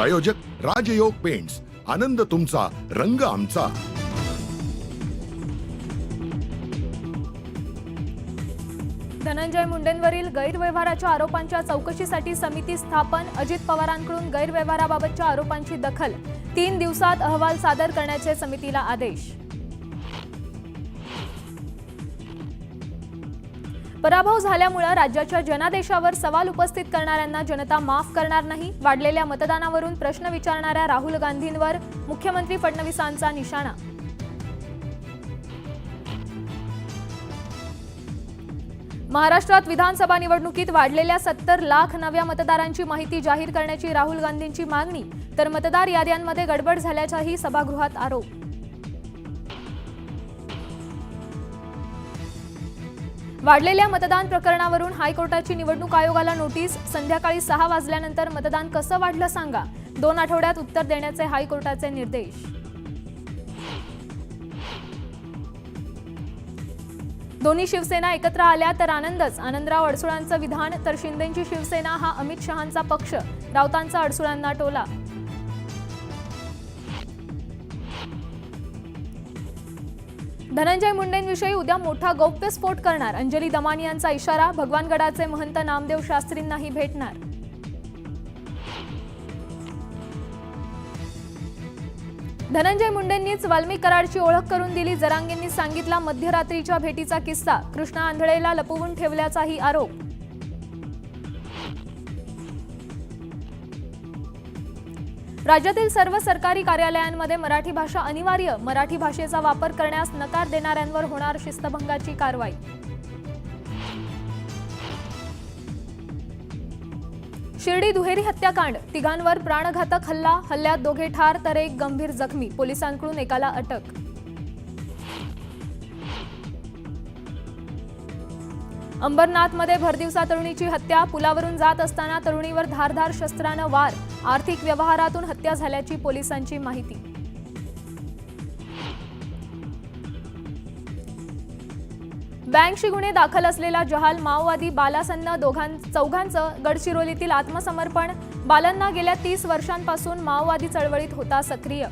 प्रायोजक राजयोग पेंट्स, आनंद तुमचा, रंग आमचा। धनंजय मुंडेंवरील गैरव्यवहाराच्या आरोपांच्या चौकशीसाठी समिती स्थापन, अजित पवारांकडून गैरव्यवहाराबाबतच्या आरोपांची दखल, 3 दिवसात अहवाल सादर करण्याचे समितीला आदेश। पराभव झाल्यामुळे राज्याच्या जनादेशावर सवाल उपस्थित करणाऱ्यांना जनता माफ करणार नाही, वाढलेल्या मतदानावरून प्रश्न विचारणाऱ्या राहुल गांधींवर मुख्यमंत्री फडणवीसांचा निशाणा। महाराष्ट्रात विधानसभा निवडणुकीत वाढलेल्या 70 लाख नव्या मतदारांची माहिती जाहीर करण्याची राहुल गांधींची मागणी, तर मतदार याद्यांमध्ये गडबड झाल्याचाही सभागृहात आरोप। वाढलेल्या मतदान प्रकरणावरून हायकोर्टाची निवडणूक आयोगाला नोटीस, संध्याकाळी 6 वाजल्यानंतर मतदान कसं वाढलं सांगा, 2 आठवड्यात उत्तर देण्याचे हायकोर्टाचे निर्देश। दोन्ही शिवसेना एकत्र आल्या तर आनंदच, आनंदराव अडसुळांचं विधान, तर शिंदेंची शिवसेना हा अमित शहांचा पक्ष, राऊतांचा अडसुळांना टोला। धनंजय मुंडेंविषयी उद्या मोठा गौप्यस्फोट करणार, अंजली दमानी यांचा इशारा, भगवानगडाचे महंत नामदेव शास्त्रींनाही भेटणार। धनंजय मुंडेंनीच वाल्मिक कराडची ओळख करून दिली, जरांगेंनी सांगितला मध्यरात्रीच्या भेटीचा किस्सा, कृष्णा आंधळेला लपवून ठेवल्याचाही आरोप। राज्यातील सर्व सरकारी कार्यालयांमध्ये मराठी भाषा अनिवार्य, मराठी भाषेचा वापर करण्यास नकार देणाऱ्यांवर होणार शिस्तभंगाची कारवाई। शिर्डी दुहेरी हत्याकांड, तिघांवर प्राणघातक हल्ला, हल्ल्यात 2 ठार तर 1 गंभीर जखमी, पोलिसांकडून एकाला अटक। अंबरनाथमध्ये भरदिवसा तरुणीची हत्या, पुलावरून जात असताना तरुणीवर धारदार शस्त्रानं वार, आर्थिक व्यवहारातून हत्या झाल्याची पोलिसांची माहिती। बँकशी गुन्हे दाखल असलेला जहाल माओवादी बालासन्न चौघांचं गडचिरोलीतील आत्मसमर्पण, बालन्ना गेल्या 30 वर्षांपासून माओवादी चळवळीत होता सक्रिय।